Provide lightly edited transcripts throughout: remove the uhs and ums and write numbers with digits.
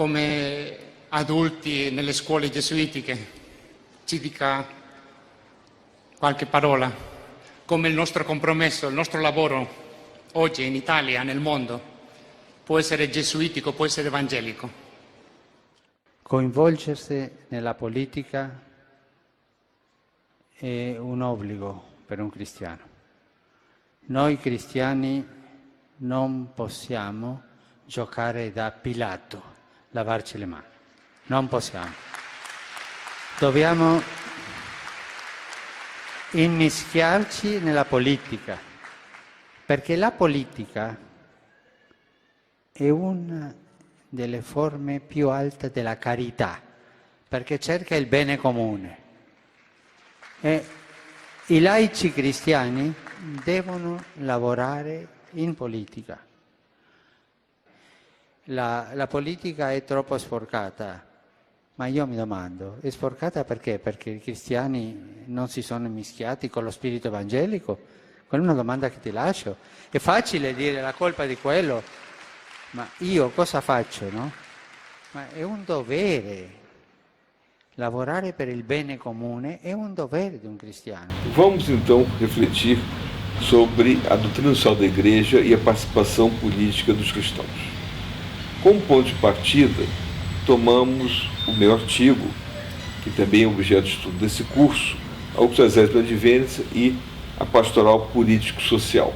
come adulti nelle scuole gesuitiche, ci dica qualche parola, come il nostro compromesso, il nostro lavoro oggi in Italia, nel mondo, può essere gesuitico, può essere evangelico. Coinvolgersi nella politica è un obbligo per un cristiano. Noi cristiani non possiamo giocare da Pilato, lavarci le mani. Non possiamo. Dobbiamo immischiarci nella politica, perché la politica è una delle forme più alte della carità, perché cerca il bene comune. E i laici cristiani devono lavorare in politica. La politica è troppo sporcata, ma io mi domando, è sporcata perché? Perché i cristiani non si sono mischiati con lo spirito evangelico? Quella è una domanda che ti lascio. È facile dire la colpa di quello, ma io cosa faccio, no? Ma è un dovere. Lavorare per il bene comune è un dovere di un cristiano. Vamos então refletir sobre a doutrina social da Igreja e a participação política dos cristãos. Como ponto de partida, tomamos o meu artigo, que também é objeto de estudo desse curso, a Octogésima Advência e a Pastoral Político-Social.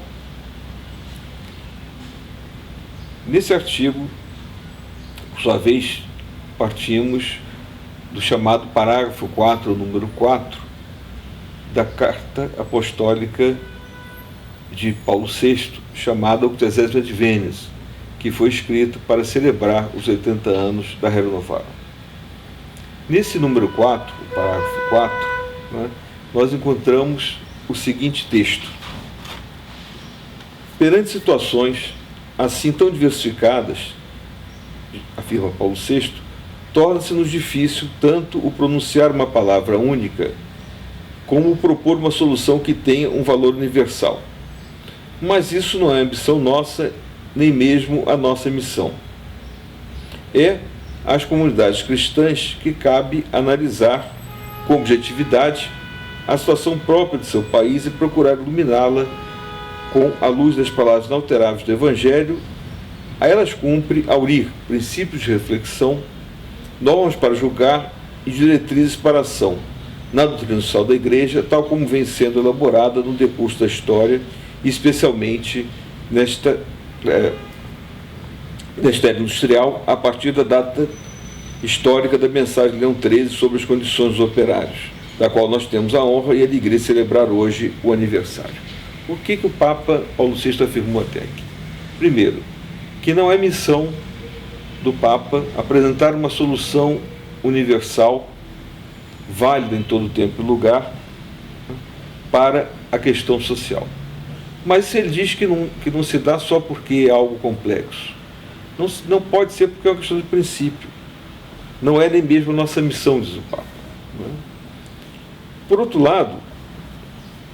Nesse artigo, por sua vez, partimos do chamado parágrafo 4, número 4, da Carta Apostólica de Paulo VI, chamada Octogésima Advência, que foi escrita para celebrar os 80 anos da Rerum Novarum. Nesse número 4, o parágrafo 4, nós encontramos o seguinte texto. Perante situações assim tão diversificadas, afirma Paulo VI, torna-se-nos difícil tanto o pronunciar uma palavra única, como o propor uma solução que tenha um valor universal. Mas isso não é ambição nossa, nem mesmo a nossa missão. É às comunidades cristãs que cabe analisar com objetividade a situação própria de seu país e procurar iluminá-la com a luz das palavras inalteráveis do Evangelho. A elas cumpre aurir princípios de reflexão, normas para julgar e diretrizes para a ação na doutrina social da Igreja, tal como vem sendo elaborada no decurso da história, especialmente nesta era industrial, a partir da data histórica da mensagem de Leão XIII sobre as condições dos operários, da qual nós temos a honra e a alegria de celebrar hoje o aniversário. O que o Papa Paulo VI afirmou até aqui? Primeiro, que não é missão do Papa apresentar uma solução universal, válida em todo tempo e lugar, para a questão social. Mas ele diz que não se dá só porque é algo complexo. Não pode ser porque é uma questão de princípio. Não é nem mesmo a nossa missão, diz o Papa. Por outro lado,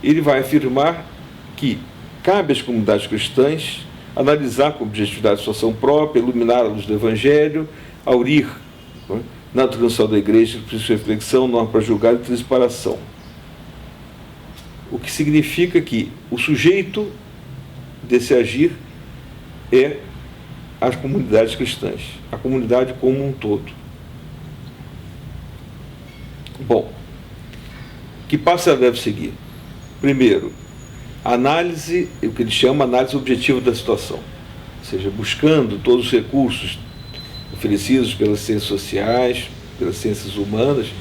ele vai afirmar que cabe às comunidades cristãs analisar com objetividade a situação própria, iluminar a luz do Evangelho, aurir na doutrina social da Igreja, princípio de reflexão, norma para julgar e diretrizes para a ação. O que significa que o sujeito desse agir é as comunidades cristãs, a comunidade como um todo. Bom, que passo ela deve seguir? Primeiro, análise, o que ele chama análise objetiva da situação, ou seja, buscando todos os recursos oferecidos pelas ciências sociais, pelas ciências humanas,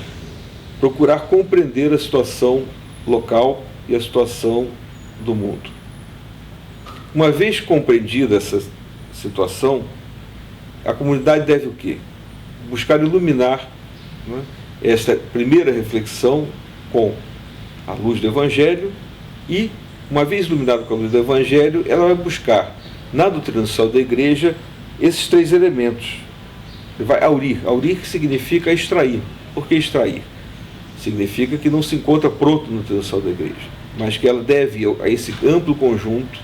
procurar compreender a situação local e a situação do mundo. Uma vez compreendida essa situação, a comunidade deve o quê? Buscar iluminar esta primeira reflexão com a luz do Evangelho e, uma vez iluminada com a luz do Evangelho, ela vai buscar na doutrina social da Igreja esses três elementos. Vai aurir. Aurir significa extrair. Por que extrair? Significa que não se encontra pronto na doutrina social da Igreja, mas que ela deve a esse amplo conjunto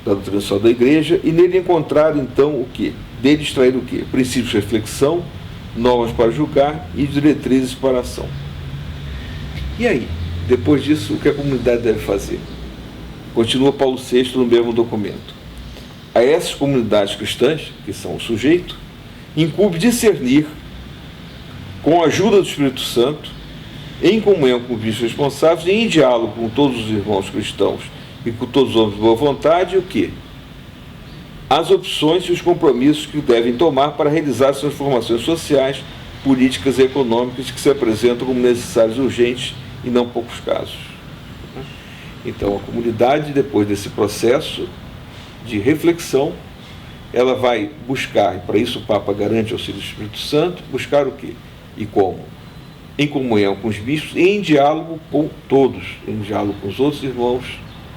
da doutrina social da Igreja e nele encontrar, então, o quê? dele extrair o quê? Princípios de reflexão, normas para julgar e diretrizes para a ação. E aí, depois disso, o que a comunidade deve fazer? Continua Paulo VI no mesmo documento. A essas comunidades cristãs, que são o sujeito, incumbe discernir, com a ajuda do Espírito Santo, em comunhão com os bispos responsáveis e em diálogo com todos os irmãos cristãos e com todos os homens de boa vontade, o quê? As opções e os compromissos que devem tomar para realizar as transformações sociais, políticas e econômicas que se apresentam como necessárias e urgentes e não poucos casos. Então, a comunidade, depois desse processo de reflexão, ela vai buscar, e para isso o Papa garante o auxílio do Espírito Santo, buscar o quê? E como? Em comunhão com os bispos e em diálogo com todos, em diálogo com os outros irmãos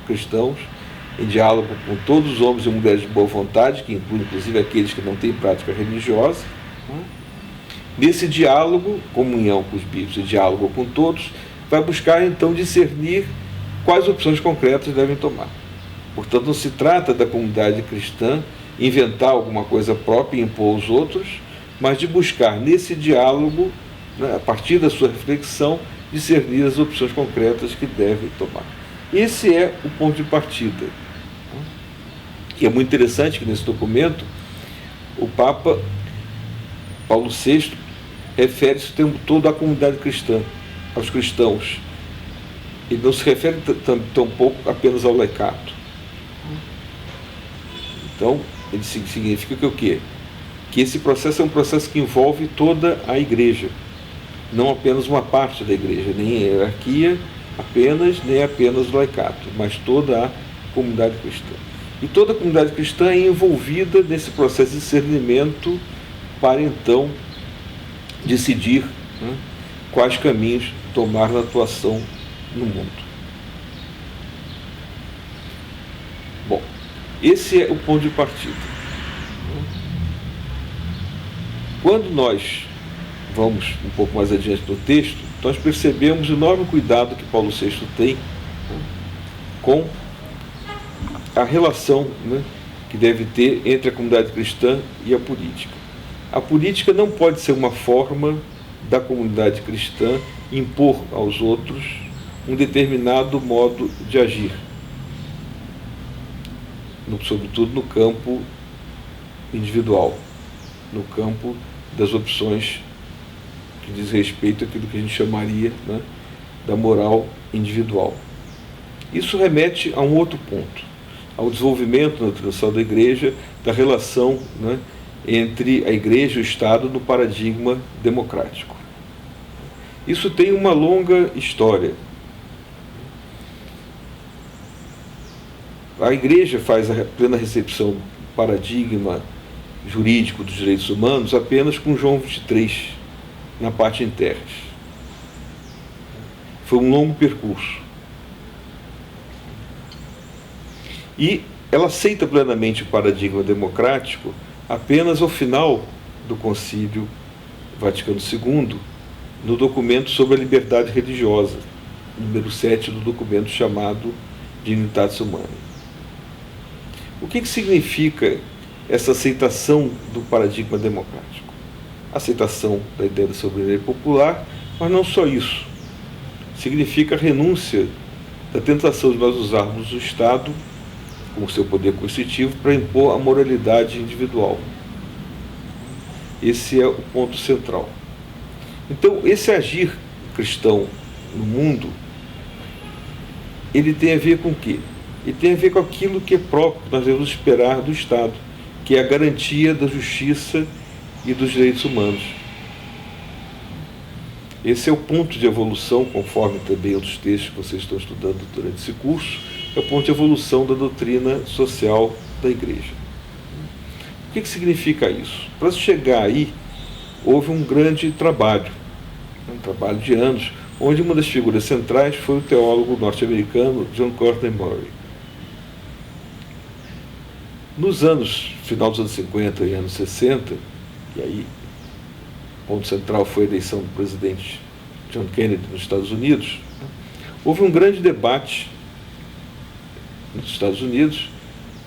cristãos, em diálogo com todos os homens e mulheres de boa vontade, que inclui inclusive aqueles que não têm prática religiosa. Nesse diálogo, comunhão com os bispos e diálogo com todos, vai buscar então discernir quais opções concretas devem tomar. Portanto, não se trata da comunidade cristã inventar alguma coisa própria e impor aos outros, mas de buscar nesse diálogo, a partir da sua reflexão, discernir as opções concretas que devem tomar. Esse é o ponto de partida. E é muito interessante que nesse documento o Papa Paulo VI refere-se o tempo todo à comunidade cristã, aos cristãos. Ele não se refere tão pouco apenas ao laicato. Então, ele significa que o quê? Que esse processo é um processo que envolve toda a igreja, não apenas uma parte da igreja, nem a hierarquia apenas, nem apenas o laicato, mas toda a comunidade cristã. E toda a comunidade cristã é envolvida nesse processo de discernimento para então decidir quais caminhos tomar na atuação no mundo. Bom, esse é o ponto de partida. Quando nós vamos um pouco mais adiante no texto, nós percebemos o enorme cuidado que Paulo VI tem com a relação que deve ter entre a comunidade cristã e a política. A política não pode ser uma forma da comunidade cristã impor aos outros um determinado modo de agir, sobretudo no campo individual, no campo das opções que diz respeito àquilo que a gente chamaria da moral individual. Isso remete a um outro ponto, ao desenvolvimento na tradição da Igreja da relação entre a Igreja e o Estado no paradigma democrático. Isso tem uma longa história. A Igreja faz a plena recepção do paradigma jurídico dos direitos humanos apenas com João 23, na parte interna. Foi um longo percurso. E ela aceita plenamente o paradigma democrático apenas ao final do Concílio Vaticano II, no documento sobre a liberdade religiosa, número 7 do documento chamado Dignitatis Humanae. O que significa essa aceitação do paradigma democrático? Aceitação da ideia da soberania popular, mas não só isso. Significa a renúncia da tentação de nós usarmos o Estado com o seu poder coercitivo para impor a moralidade individual. Esse é o ponto central. Então, esse agir cristão no mundo, ele tem a ver com o quê? Ele tem a ver com aquilo que é próprio que nós devemos esperar do Estado, que é a garantia da justiça e dos direitos humanos. Esse é o ponto de evolução, conforme também outros textos que vocês estão estudando durante esse curso, é o ponto de evolução da doutrina social da Igreja. O que significa isso? Para chegar aí, houve um grande trabalho, um trabalho de anos, onde uma das figuras centrais foi o teólogo norte-americano John Courtney Murray. Nos anos, final dos anos 50 e anos 60, e aí o ponto central foi a eleição do presidente John Kennedy nos Estados Unidos, houve um grande debate nos Estados Unidos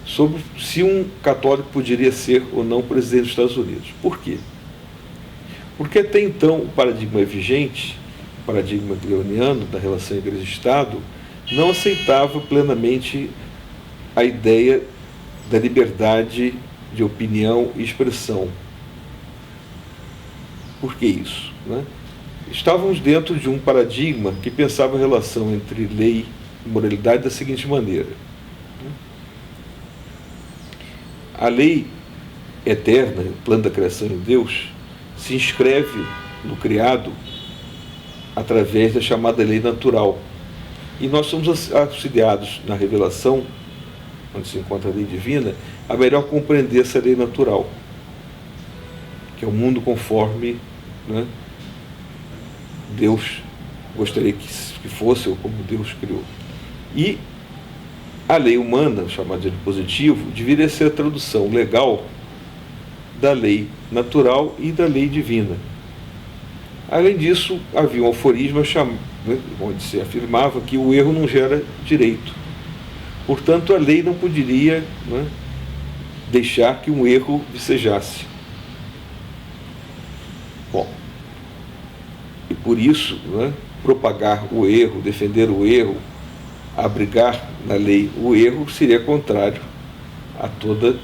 sobre se um católico poderia ser ou não presidente dos Estados Unidos. Por quê? Porque até então o paradigma vigente, o paradigma leoniano da relação Igreja e Estado, não aceitava plenamente a ideia da liberdade de opinião e expressão. Por que isso? Né? Estávamos dentro de um paradigma que pensava a relação entre lei e moralidade da seguinte maneira. A lei eterna, o plano da criação em Deus, se inscreve no criado através da chamada lei natural. E nós somos auxiliados na revelação, onde se encontra a lei divina, a melhor compreender essa lei natural, que é o mundo conforme, né, Deus gostaria que fosse, ou como Deus criou. E a lei humana, chamada de positivo, deveria ser a tradução legal da lei natural e da lei divina. Além disso, havia um aforismo onde se afirmava que o erro não gera direito. Portanto, a lei não poderia, né, deixar que um erro vicejasse. Bom, e por isso, né, propagar o erro, defender o erro, abrigar na lei o erro seria contrário a toda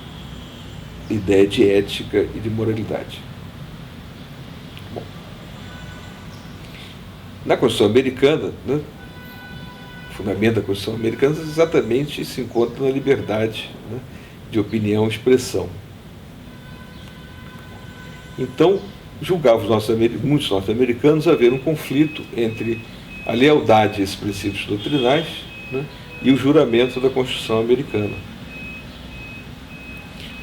ideia de ética e de moralidade. Bom, na Constituição Americana, né, o fundamento da Constituição Americana exatamente se encontra na liberdade, né, de opinião e expressão. Então, julgavam muitos norte-americanos haver um conflito entre a lealdade a esses princípios doutrinais, né, e o juramento da Constituição Americana.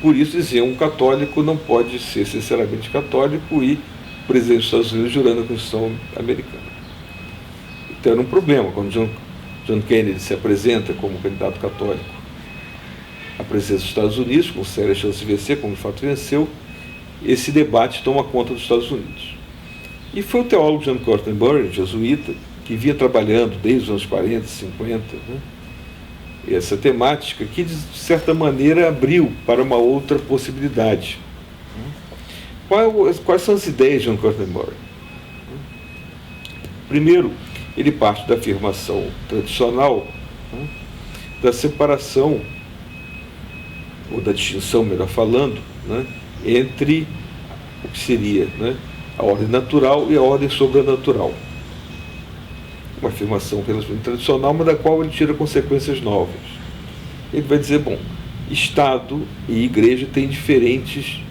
Por isso diziam, um católico não pode ser sinceramente católico e presidente dos Estados Unidos jurando a Constituição Americana. Então era um problema quando John Kennedy se apresenta como candidato católico à presidência dos Estados Unidos, com séria chance de vencer, como de fato venceu. Esse debate toma conta dos Estados Unidos. E foi o teólogo John Cortenbury, jesuíta, que vinha trabalhando desde os anos 40, 50, né, essa temática, que de certa maneira abriu para uma outra possibilidade. Quais são as ideias de John Cortenbury? Primeiro, ele parte da afirmação tradicional, né, da separação, ou da distinção, melhor falando, né, entre o que seria, né, a ordem natural e a ordem sobrenatural. Uma afirmação relativamente tradicional, mas da qual ele tira consequências novas. Ele vai dizer, bom, Estado e Igreja têm diferentes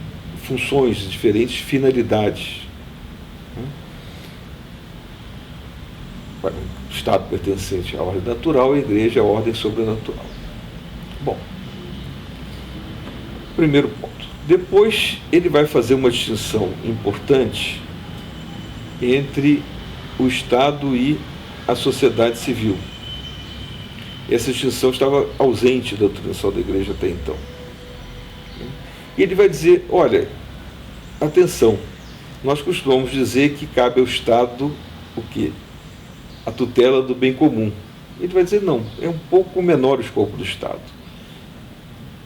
funções, diferentes finalidades. Para o Estado pertencente à ordem natural, a Igreja à ordem sobrenatural. Bom, primeiro ponto. Depois ele vai fazer uma distinção importante entre o Estado e a sociedade civil. Essa distinção estava ausente da doutrinação da Igreja até então. E ele vai dizer, olha, atenção, nós costumamos dizer que cabe ao Estado o quê? A tutela do bem comum. Ele vai dizer, não, é um pouco menor o escopo do Estado.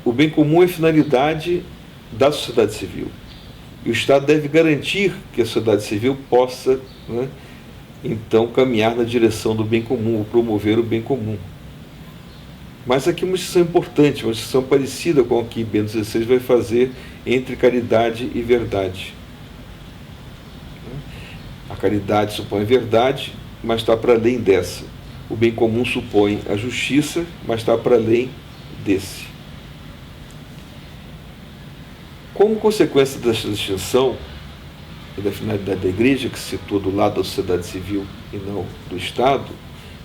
O bem comum é finalidade da sociedade civil. E o Estado deve garantir que a sociedade civil possa, né, então, caminhar na direção do bem comum, ou promover o bem comum. Mas aqui uma distinção importante, uma distinção parecida com a que Bento XVI vai fazer entre caridade e verdade. A caridade supõe a verdade, mas está para além dessa. O bem comum supõe a justiça, mas está para além desse. Como consequência dessa distinção e da finalidade da Igreja, que se situa do lado da sociedade civil e não do Estado,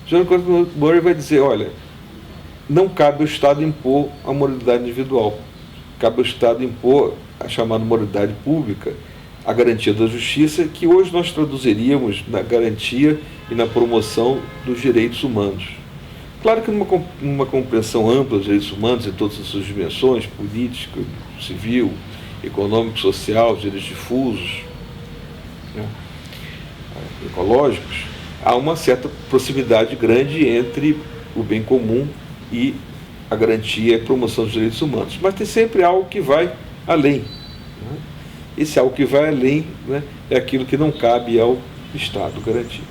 John Cortenbury vai dizer, olha, não cabe ao Estado impor a moralidade individual, cabe ao Estado impor a chamada moralidade pública, a garantia da justiça, que hoje nós traduziríamos na garantia e na promoção dos direitos humanos. Claro que numa compreensão ampla dos direitos humanos em todas as suas dimensões, política, civil, econômico, social, direitos difusos, né, ecológicos, há uma certa proximidade grande entre o bem comum e a garantia e a promoção dos direitos humanos. Mas tem sempre algo que vai além. Esse algo que vai além, né, é aquilo que não cabe ao Estado garantir.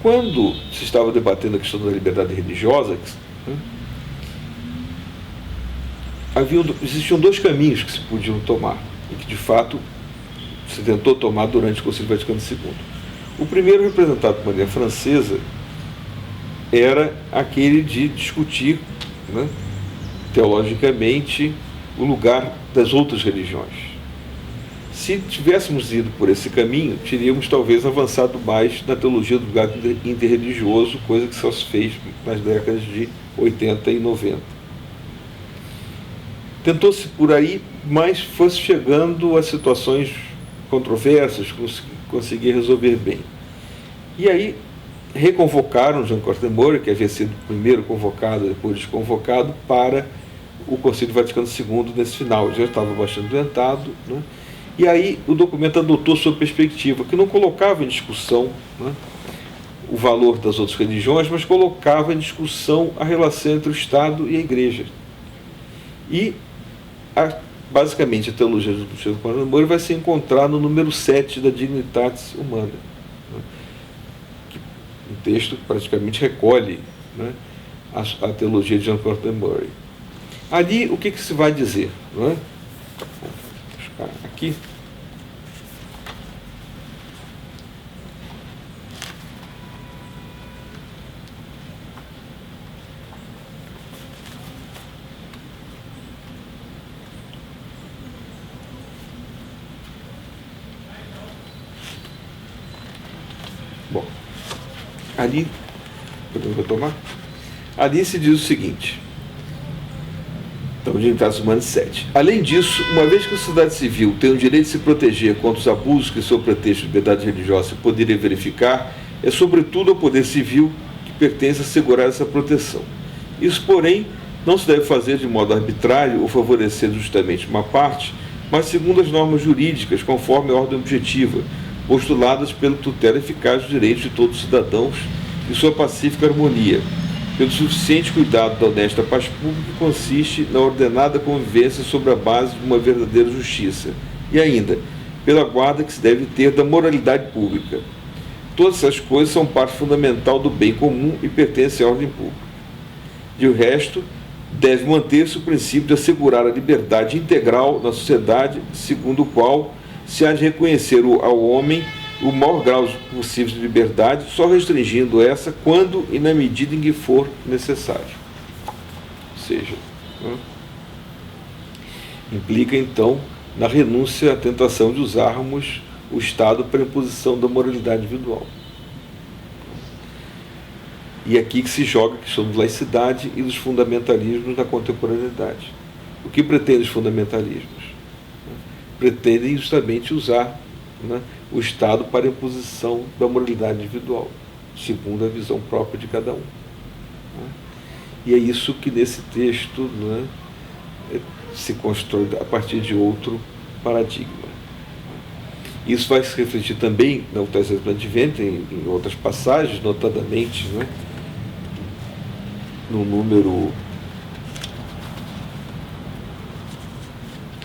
Quando se estava debatendo a questão da liberdade religiosa, existiam dois caminhos que se podiam tomar, e que de fato se tentou tomar durante o Concílio Vaticano II. O primeiro, representado por Maria Francesa, era aquele de discutir, né, teologicamente o lugar das outras religiões. Se tivéssemos ido por esse caminho, teríamos talvez avançado mais na teologia do lugar interreligioso, coisa que só se fez nas décadas de 80 e 90. Tentou-se por aí, mas foi chegando a situações controversas, conseguia resolver bem. E aí reconvocaram Jean Cortemore, que havia sido primeiro convocado, depois desconvocado, para o Concílio Vaticano II nesse final. Já estava bastante doentado, né? E aí o documento adotou sua perspectiva, que não colocava em discussão, né, o valor das outras religiões, mas colocava em discussão a relação entre o Estado e a Igreja. E, basicamente, a teologia do Chico Cortemore vai se encontrar no número 7 da Dignitatis Humana, né, que um texto que praticamente recolhe, né, a teologia de Jean Cortemore. Ali, o que se vai dizer? Não é? Aqui. Bom, ali, podemos retomar? Ali se diz o seguinte. Então, Dignitatis Humanae 7. Além disso, uma vez que a sociedade civil tem o direito de se proteger contra os abusos que, sob pretexto de liberdade religiosa, se poderia verificar, é sobretudo ao poder civil que pertence a assegurar essa proteção. Isso, porém, não se deve fazer de modo arbitrário ou favorecer justamente uma parte, mas segundo as normas jurídicas, conforme a ordem objetiva, postuladas pela tutela eficaz dos direitos de todos os cidadãos e sua pacífica harmonia, pelo suficiente cuidado da honesta paz pública que consiste na ordenada convivência sobre a base de uma verdadeira justiça, e ainda, pela guarda que se deve ter da moralidade pública. Todas essas coisas são parte fundamental do bem comum e pertencem à ordem pública. De o resto, deve manter-se o princípio de assegurar a liberdade integral na sociedade, segundo o qual se há de reconhecer ao homem o maior grau possível de liberdade, só restringindo essa quando e na medida em que for necessário. Ou seja, né, implica então na renúncia à tentação de usarmos o Estado para a imposição da moralidade individual. E aqui que se joga a questão da laicidade e dos fundamentalismos na contemporaneidade. O que pretendem os fundamentalismos? Pretendem justamente usar, né, o Estado para a imposição da moralidade individual, segundo a visão própria de cada um. Né? E é isso que nesse texto, né, se constrói a partir de outro paradigma. Isso vai se refletir também na Ultrassesma Advento, em outras passagens, notadamente, né, no número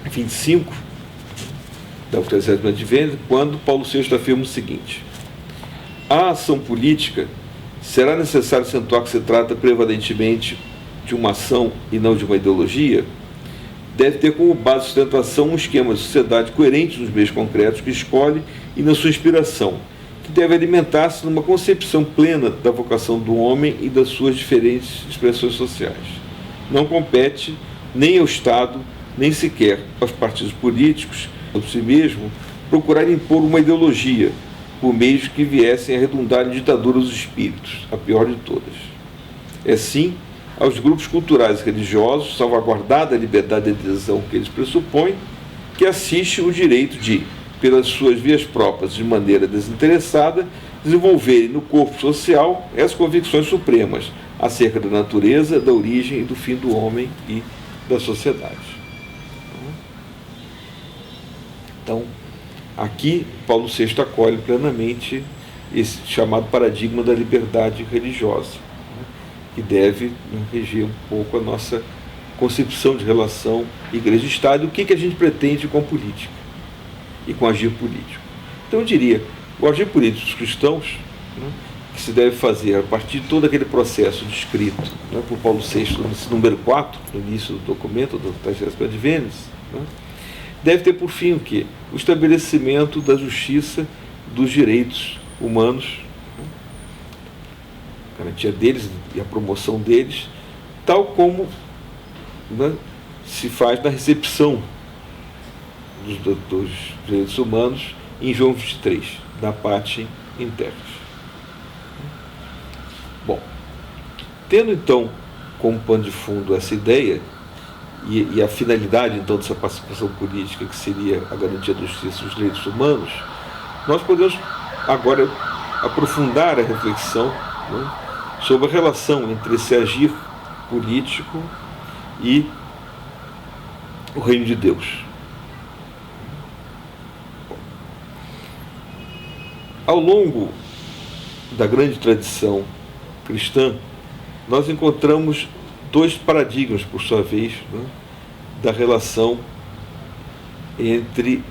25, da Ultrassesma Advento, quando Paulo VI afirma o seguinte: a ação política será necessário acentuar que se trata prevalentemente de uma ação e não de uma ideologia, deve ter como base de sustentação um esquema de sociedade coerente nos meios concretos que escolhe e na sua inspiração, que deve alimentar-se numa concepção plena da vocação do homem e das suas diferentes expressões sociais. Não compete nem ao Estado, nem sequer aos partidos políticos, por si mesmo, procurar impor uma ideologia, por meios que viessem a redundar em ditadura dos espíritos, a pior de todas. É sim aos grupos culturais e religiosos, salvaguardada a liberdade de adesão que eles pressupõem, que assiste o direito de, pelas suas vias próprias, de maneira desinteressada, desenvolverem no corpo social as convicções supremas acerca da natureza, da origem e do fim do homem e da sociedade. Então, aqui, Paulo VI acolhe plenamente esse chamado paradigma da liberdade religiosa, que deve, né, reger um pouco a nossa concepção de relação igreja e Estado e o que a gente pretende com a política e com o agir político. Então eu diria, o agir político dos cristãos, né, que se deve fazer a partir de todo aquele processo descrito, né, por Paulo VI, número 4, no início do documento do Tratado de Vênice, né, deve ter por fim o quê? O estabelecimento da justiça, dos direitos humanos, né, a garantia deles e a promoção deles, tal como, né, se faz na recepção dos direitos humanos em João 23, da Pater in Terris. Bom, tendo então como pano de fundo essa ideia e a finalidade então dessa participação política, que seria a garantia da justiça e dos direitos humanos, nós podemos agora aprofundar a reflexão, né, sobre a relação entre esse agir político e o reino de Deus. Ao longo da grande tradição cristã, nós encontramos dois paradigmas, por sua vez, né, da relação entre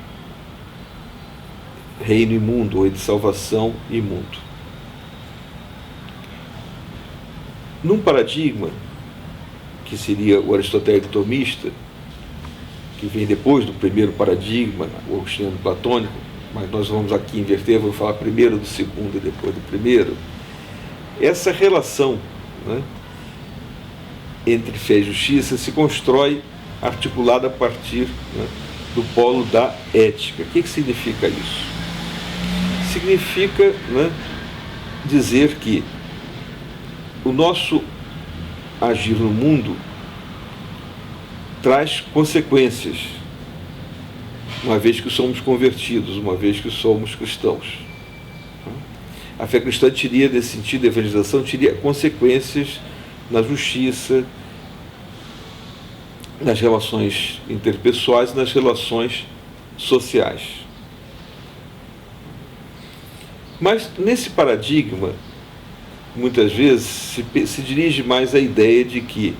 reino e mundo, ou entre salvação e mundo. Num paradigma, que seria o aristotélico tomista, que vem depois do primeiro paradigma, o agostiniano platônico, mas nós vamos aqui inverter, vamos falar primeiro do segundo e depois do primeiro. Essa relação, né, entre fé e justiça se constrói articulada a partir, né, do polo da ética. O que significa isso? Significa, né, dizer que o nosso agir no mundo traz consequências, uma vez que somos convertidos, uma vez que somos cristãos. A fé cristã teria, nesse sentido, a evangelização teria consequências na justiça, nas relações interpessoais e nas relações sociais. Mas, nesse paradigma, muitas vezes se dirige mais à ideia de que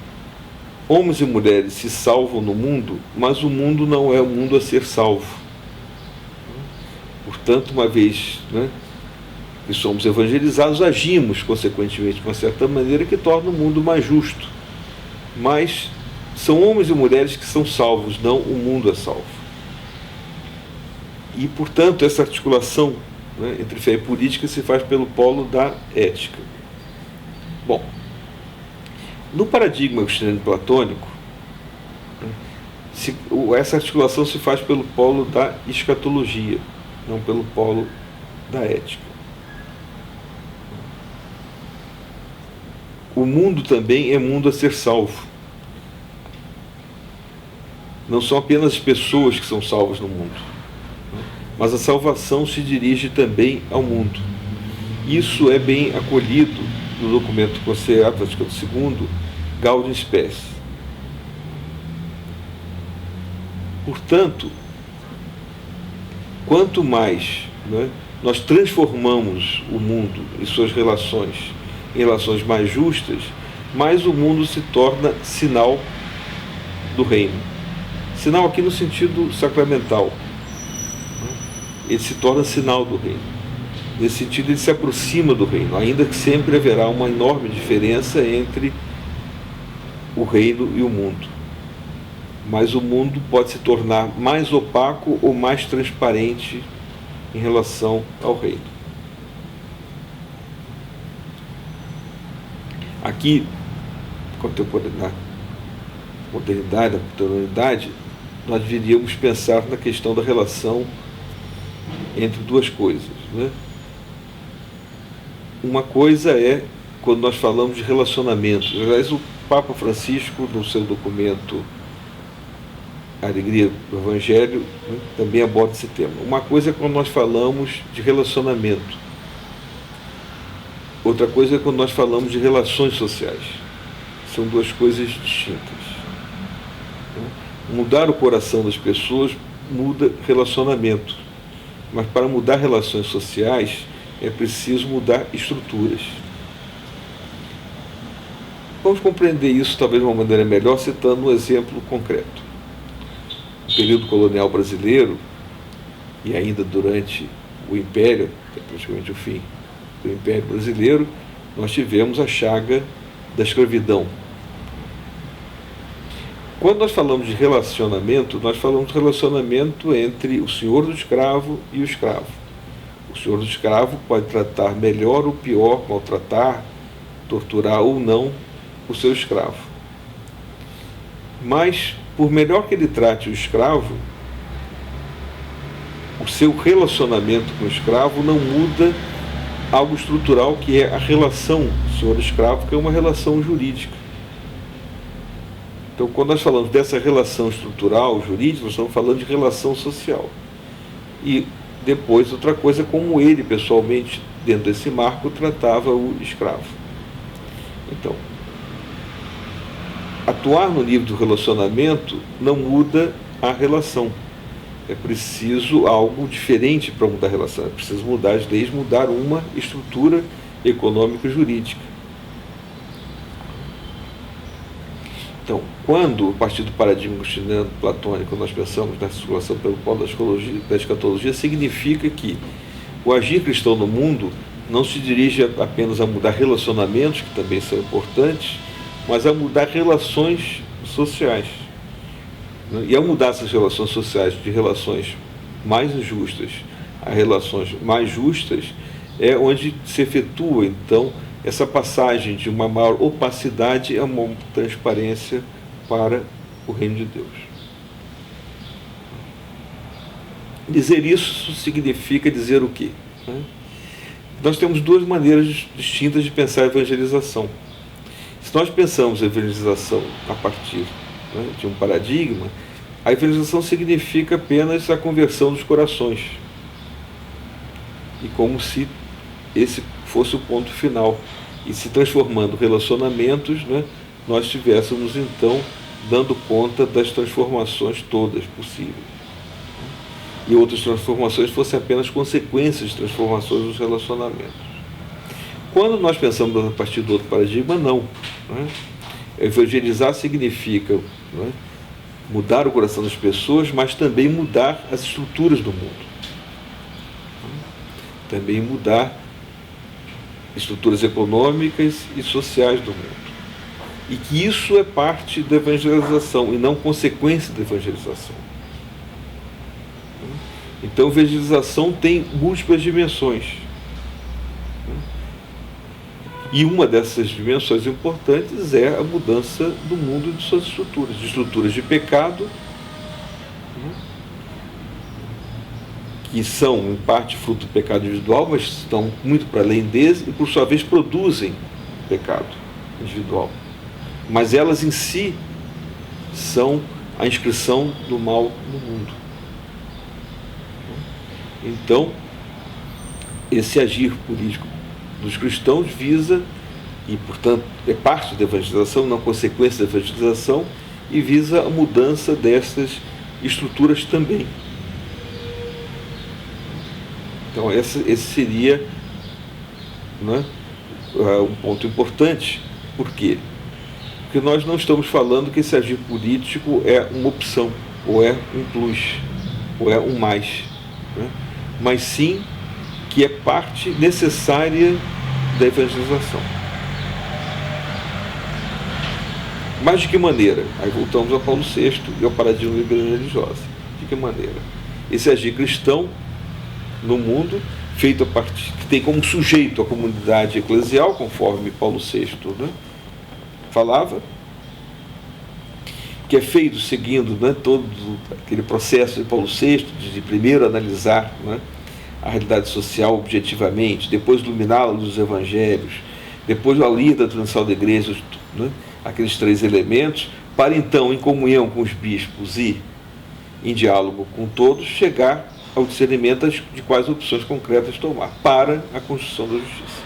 homens e mulheres se salvam no mundo, mas o mundo não é o mundo a ser salvo. Portanto, uma vez, né, que somos evangelizados, agimos, consequentemente, de uma certa maneira que torna o mundo mais justo. Mas são homens e mulheres que são salvos, não o mundo é salvo. E, portanto, essa articulação, né, entre fé e política se faz pelo polo da ética. Bom, no paradigma agostiniano platônico, essa articulação se faz pelo polo da escatologia, não pelo polo da ética. O mundo também é mundo a ser salvo. Não são apenas as pessoas que são salvas no mundo, mas a salvação se dirige também ao mundo. Isso é bem acolhido no documento conselheiro Vaticano II, Gaudium Spes. Portanto, quanto mais, né, nós transformamos o mundo e suas relações em relações mais justas, mais o mundo se torna sinal do reino. Sinal aqui no sentido sacramental. Ele se torna sinal do reino. Nesse sentido, ele se aproxima do reino, ainda que sempre haverá uma enorme diferença entre o reino e o mundo. Mas o mundo pode se tornar mais opaco ou mais transparente em relação ao reino. Aqui, na modernidade, na contemporaneidade, nós deveríamos pensar na questão da relação entre duas coisas, né? Uma coisa é quando nós falamos de relacionamento. Aliás, o Papa Francisco, no seu documento A Alegria do Evangelho, né, também aborda esse tema. Uma coisa é quando nós falamos de relacionamento. Outra coisa é quando nós falamos de relações sociais. São duas coisas distintas. Mudar o coração das pessoas muda relacionamento. Mas para mudar relações sociais é preciso mudar estruturas. Vamos compreender isso talvez de uma maneira melhor citando um exemplo concreto. No período colonial brasileiro, e ainda durante o Império, que é praticamente o fim do Império Brasileiro, nós tivemos a chaga da escravidão. Quando nós falamos de relacionamento, nós falamos de relacionamento entre o senhor do escravo e o escravo. O senhor do escravo pode tratar melhor ou pior, maltratar, torturar ou não o seu escravo. Mas, por melhor que ele trate o escravo, o seu relacionamento com o escravo não muda algo estrutural, que é a relação senhor-escravo, que é uma relação jurídica. Então, quando nós falamos dessa relação estrutural, jurídica, nós estamos falando de relação social. E depois, outra coisa, como ele, pessoalmente, dentro desse marco, tratava o escravo. Então, atuar no nível do relacionamento não muda a relação. É preciso algo diferente para mudar a relação. É preciso mudar as leis, mudar uma estrutura econômica e jurídica. Então, quando, a partir do paradigma agostiniano platônico, nós pensamos na circulação pelo polo da escatologia, significa que o agir cristão no mundo não se dirige apenas a mudar relacionamentos, que também são importantes, mas a mudar relações sociais. E ao mudar essas relações sociais de relações mais injustas a relações mais justas, é onde se efetua, então, essa passagem de uma maior opacidade a uma transparência para o reino de Deus. Dizer isso significa dizer o quê? Nós temos duas maneiras distintas de pensar a evangelização. Se nós pensamos a evangelização a partir de um paradigma, a evangelização significa apenas a conversão dos corações. E como se esse fosse o ponto final. E se transformando relacionamentos, nós estivéssemos então dando conta das transformações todas possíveis. E outras transformações fossem apenas consequências de transformações dos relacionamentos. Quando nós pensamos a partir do outro paradigma, não. Evangelizar significa mudar o coração das pessoas, mas também mudar as estruturas do mundo. Também mudar estruturas econômicas e sociais do mundo. E que isso é parte da evangelização e não consequência da evangelização. Então, a evangelização tem múltiplas dimensões. E uma dessas dimensões importantes é a mudança do mundo de suas estruturas de pecado, que são, em parte, fruto do pecado individual, mas estão muito para além desse e, por sua vez, produzem pecado individual. Mas elas, em si, são a inscrição do mal no mundo. Então, esse agir político dos cristãos visa, e, portanto, é parte da evangelização, não consequência da evangelização, e visa a mudança dessas estruturas também. Então, esse seria um ponto importante. Por quê? Porque nós não estamos falando que esse agir político é uma opção, ou é um plus, ou é um mais, mas sim que é parte necessária da evangelização. Mas de que maneira? Aí voltamos a Paulo VI e ao paradigma da igreja religiosa. De que maneira? Esse agir cristão no mundo, feito a partir, que tem como sujeito a comunidade eclesial, conforme Paulo VI falava, que é feito seguindo todo aquele processo de Paulo VI, de primeiro analisar a realidade social objetivamente, depois iluminá-la dos evangelhos, depois a lida transversal da igreja, aqueles três elementos, para então, em comunhão com os bispos e em diálogo com todos, chegar ao discernimento de quais opções concretas tomar para a construção da justiça.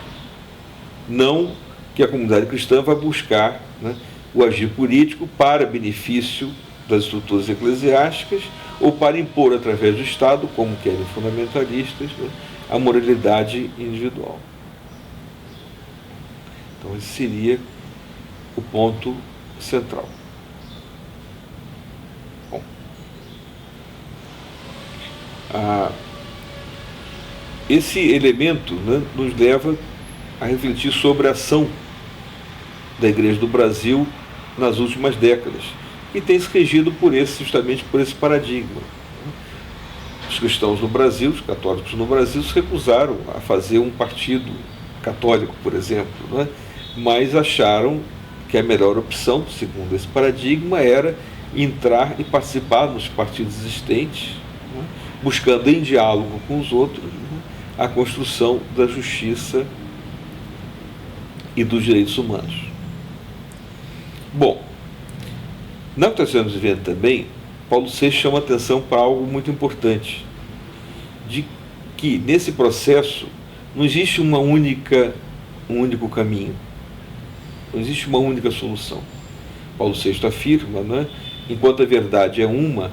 Não que a comunidade cristã vai buscar o agir político para benefício das estruturas eclesiásticas ou para impor através do Estado, como querem fundamentalistas, a moralidade individual. Então, esse seria o ponto central. Bom, esse elemento, né, nos leva a refletir sobre a ação da Igreja do Brasil nas últimas décadas, e tem se regido justamente por esse paradigma. Os cristãos no Brasil, os católicos no Brasil, se recusaram a fazer um partido católico, por exemplo, né? Mas acharam que a melhor opção, segundo esse paradigma, era entrar e participar dos partidos existentes, né? Buscando em diálogo com os outros, né, a construção da justiça e dos direitos humanos. Bom, na que nós estamos vivendo também, Paulo VI chama atenção para algo muito importante, de que nesse processo não existe um único caminho, não existe uma única solução. Paulo VI afirma, né, enquanto a verdade é uma,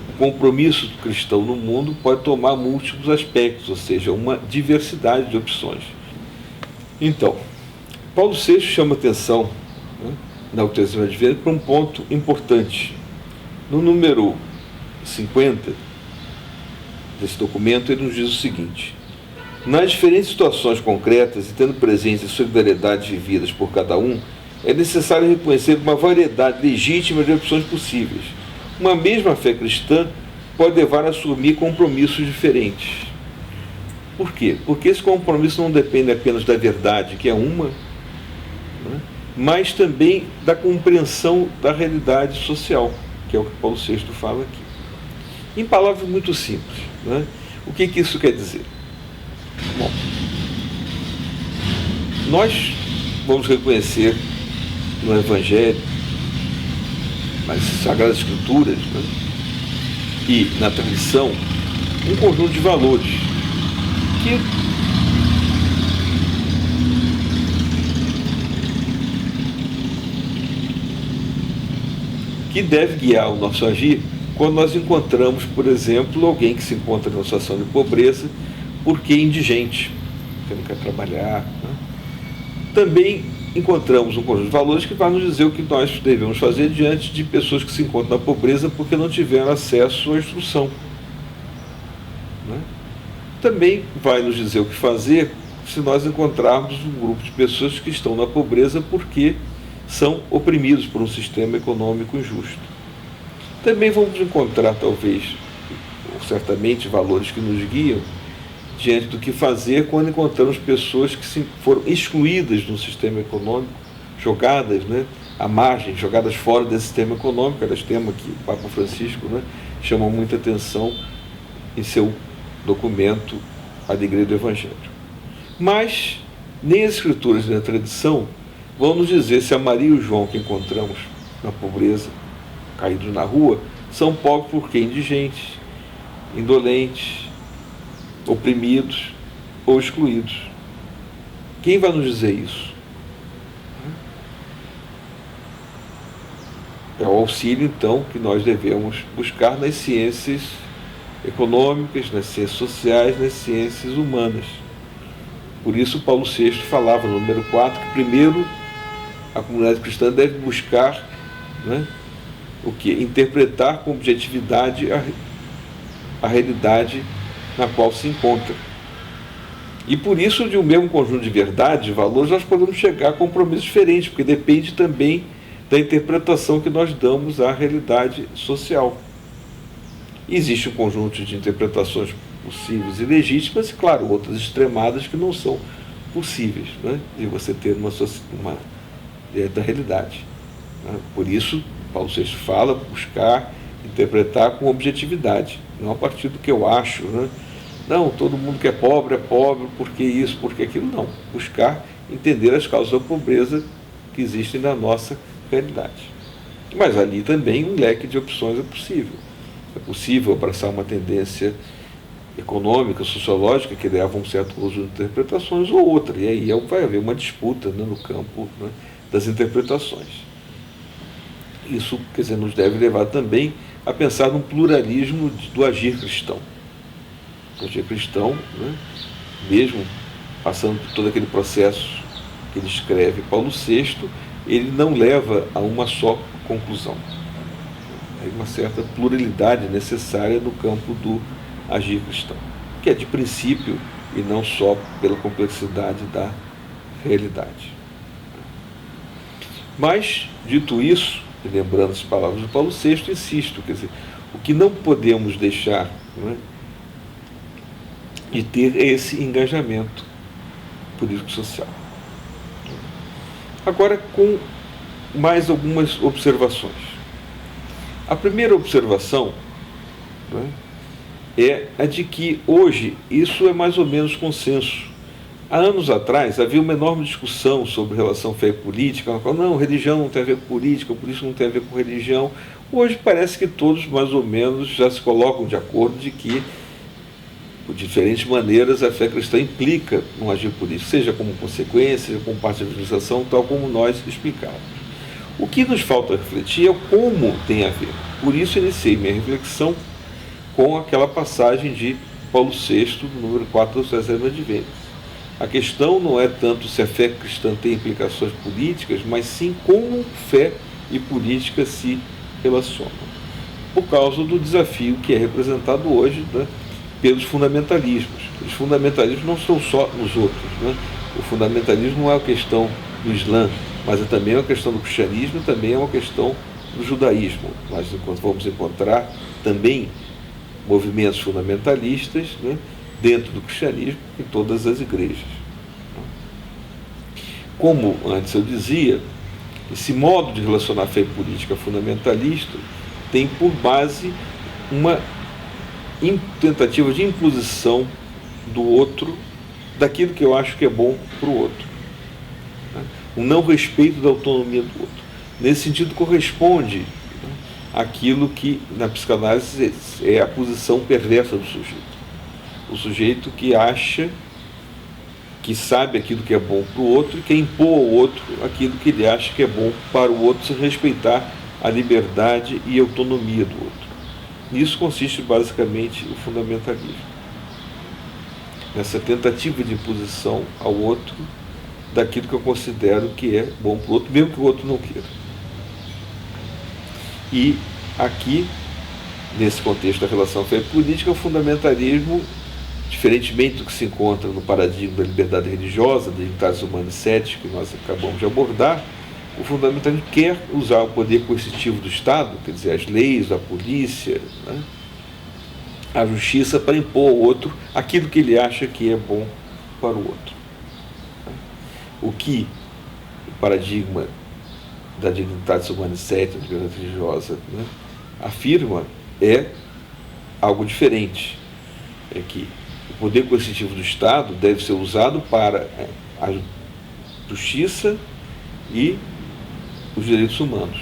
o compromisso do cristão no mundo pode tomar múltiplos aspectos, ou seja, uma diversidade de opções. Então, Paulo VI chama atenção, né, na Doutrina de Vida, para um ponto importante. No número 50 desse documento, ele nos diz o seguinte: nas diferentes situações concretas e tendo presente as solidariedades vividas por cada um, é necessário reconhecer uma variedade legítima de opções possíveis. Uma mesma fé cristã pode levar a assumir compromissos diferentes. Por quê? Porque esse compromisso não depende apenas da verdade, que é uma, né, mas também da compreensão da realidade social, que é o que Paulo VI fala aqui. Em palavras muito simples, né? O que isso quer dizer? Bom, nós vamos reconhecer no Evangelho, nas Sagradas Escrituras, né, e na tradição, um conjunto de valores que deve guiar o nosso agir quando nós encontramos, por exemplo, alguém que se encontra numa situação de pobreza porque é indigente, porque não quer trabalhar, né? Também encontramos um conjunto de valores que vai nos dizer o que nós devemos fazer diante de pessoas que se encontram na pobreza porque não tiveram acesso à instrução, né? Também vai nos dizer o que fazer se nós encontrarmos um grupo de pessoas que estão na pobreza porque são oprimidos por um sistema econômico injusto. Também vamos encontrar, talvez, ou certamente, valores que nos guiam diante do que fazer quando encontramos pessoas que foram excluídas do sistema econômico, jogadas, né, à margem, jogadas fora desse sistema econômico. Elas tema que o Papa Francisco, né, chama muita atenção em seu documento A Igreja do Evangelho. Mas nem as Escrituras nem a tradição vão nos dizer se a Maria e o João que encontramos na pobreza, caídos na rua, são pobres porque indigentes, indolentes, oprimidos ou excluídos. Quem vai nos dizer isso? É o auxílio, então, que nós devemos buscar nas ciências econômicas, nas ciências sociais, nas ciências humanas. Por isso, Paulo VI falava, no número 4, que primeiro a comunidade cristã deve buscar, né, o que? Interpretar com objetividade a realidade na qual se encontra. E por isso, de um mesmo conjunto de verdades, de valores, nós podemos chegar a compromissos diferentes, porque depende também da interpretação que nós damos à realidade social. Existe um conjunto de interpretações possíveis e legítimas, e, claro, outras extremadas que não são possíveis, né, de você ter uma ideia da realidade. Né? Por isso, Paulo VI fala, buscar, interpretar com objetividade, não a partir do que eu acho, né? Não, todo mundo que é pobre, porque isso, porque aquilo, não. Buscar entender as causas da pobreza que existem na nossa realidade. Mas ali também um leque de opções é possível. É possível abraçar uma tendência econômica, sociológica, que leva a um certo uso de interpretações, ou outra, e aí vai haver uma disputa, né, no campo, né, das interpretações. Isso, quer dizer, nos deve levar também a pensar num pluralismo do agir cristão. O agir cristão, né, mesmo passando por todo aquele processo que ele escreve Paulo VI, ele não leva a uma só conclusão. Há uma certa pluralidade necessária no campo do agir cristão, que é de princípio e não só pela complexidade da realidade. Mas, dito isso, e lembrando as palavras de Paulo VI, insisto, quer dizer, o que não podemos deixar, não é, de ter é esse engajamento político-social. Agora, com mais algumas observações. A primeira observação, não é a de que hoje isso é mais ou menos consenso. Há anos atrás havia uma enorme discussão sobre relação fé e política, não, religião não tem a ver com política não tem a ver com religião. Hoje parece que todos mais ou menos já se colocam de acordo de que, de diferentes maneiras, a fé cristã implica no agir político, seja como consequência, seja como parte da civilização, tal como nós explicamos. O que nos falta refletir é como tem a ver. Por isso iniciei minha reflexão com aquela passagem de Paulo VI, no número 4 do 60 Advênio. A questão não é tanto se a fé cristã tem implicações políticas, mas sim como fé e política se relacionam. Por causa do desafio que é representado hoje, né, pelos fundamentalismos. Os fundamentalismos não estão só nos outros. Né? O fundamentalismo não é uma questão do Islã, mas é também uma questão do cristianismo e também é uma questão do judaísmo. Mas vamos encontrar também movimentos fundamentalistas, né, dentro do cristianismo em todas as igrejas. Como antes eu dizia, esse modo de relacionar fé e política fundamentalista tem por base uma tentativa de imposição do outro, daquilo que eu acho que é bom para o outro. Um não respeito da autonomia do outro. Nesse sentido, corresponde àquilo que, na psicanálise, é a posição perversa do sujeito. O sujeito que acha que sabe aquilo que é bom para o outro e quer impor ao outro aquilo que ele acha que é bom para o outro, sem respeitar a liberdade e a autonomia do outro. Nisso consiste basicamente o fundamentalismo. Nessa tentativa de imposição ao outro daquilo que eu considero que é bom para o outro, mesmo que o outro não queira. E aqui, nesse contexto da relação fé e política, o fundamentalismo, diferentemente do que se encontra no paradigma da liberdade religiosa, da dignidade humana e cética, que nós acabamos de abordar, o fundamentalismo quer usar o poder coercitivo do Estado, quer dizer, as leis, a polícia, né, a justiça, para impor ao outro aquilo que ele acha que é bom para o outro. O que o paradigma da dignidade humana e cética, da liberdade religiosa, né, afirma é algo diferente. É que o poder coercitivo do Estado deve ser usado para a justiça e os direitos humanos,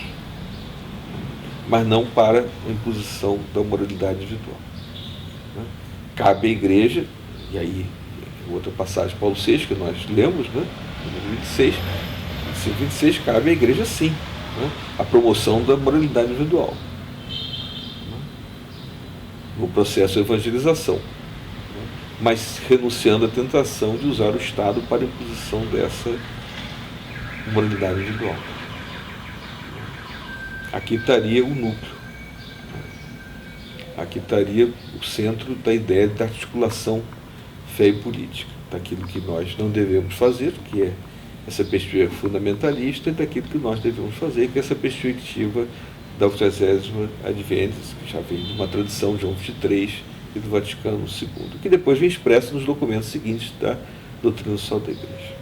mas não para a imposição da moralidade individual. Cabe à Igreja, e aí outra passagem de Paulo VI que nós lemos, né, no 26, no 26, cabe à Igreja sim, né, a promoção da moralidade individual, né, no processo de evangelização, mas renunciando à tentação de usar o Estado para a imposição dessa moralidade individual. Aqui estaria o núcleo, aqui estaria o centro da ideia da articulação fé e política, daquilo que nós não devemos fazer, que é essa perspectiva fundamentalista, e daquilo que nós devemos fazer, que é essa perspectiva da 80ª Advêntis, que já vem de uma tradição de João XXIII e do Vaticano II, que depois vem expresso nos documentos seguintes da doutrina social da Igreja.